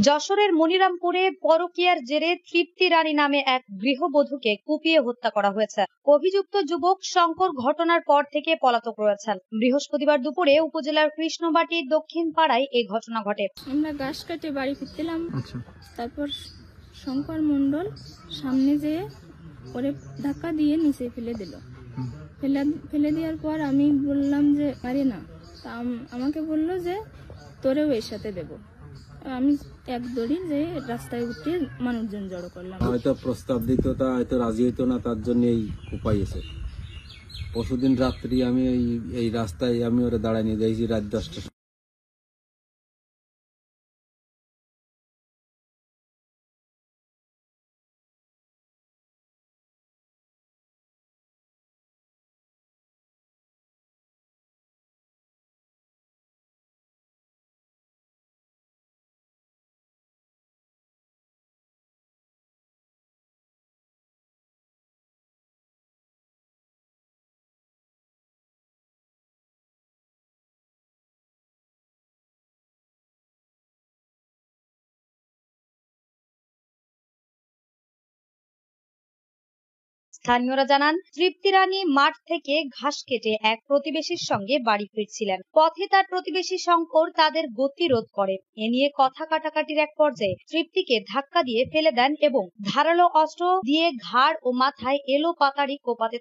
যশোরের মনিরামপুরে পরকীয়ার জেরে তৃপ্তি রানী নামে এক গৃহবধূকে কুপিয়ে হত্যা করা হয়েছে। অভিযুক্ত যুবক শঙ্কর ঘটনার পর থেকে পলাতক রয়েছেন। বৃহস্পতিবার দুপুরে উপজেলার কৃষ্ণবাটি দক্ষিণ পাড়ায় এই ঘটনা ঘটে। আমরা গাছ কাটে বাড়ি ফিরছিলাম, তারপর শঙ্কর মন্ডল সামনে যেয়ে পরে ধাক্কা দিয়ে নিচে ফেলে দিল। ফেলে দেওয়ার পর আমি বললাম যে আরে না, তা আমাকে বললো যে তোরেও এর সাথে দেবো। আমি এক দড়ি যে রাস্তায় উঠে মানুষজন জড়ো করলাম। হয়তো প্রস্তাব দিত, তা হয়তো রাজি হইতো না, তার জন্য এই কোপাইছে। পরশুদিন রাত্রি আমি এই রাস্তায় আমি ওরা দাঁড়ায় নিয়ে যাইছি রাত 10টা। স্থানীয়রা জানান, তৃপ্তি রানী মাঠ থেকে ঘাস কেটে এক প্রতিবেশীর সঙ্গে বাড়ি ফিরছিলেন। পথে তার প্রতিবেশী শঙ্কর তাদের গতিরোধ করে। এ নিয়ে কথা কাটাকাটির এক পর্যায়ে তৃপ্তিকে ধাক্কা দিয়ে ফেলে দেন এবং ধারালো অস্ত্র দিয়ে ঘাড় ও মাথায় এলোপাতাড়ি কোপাতে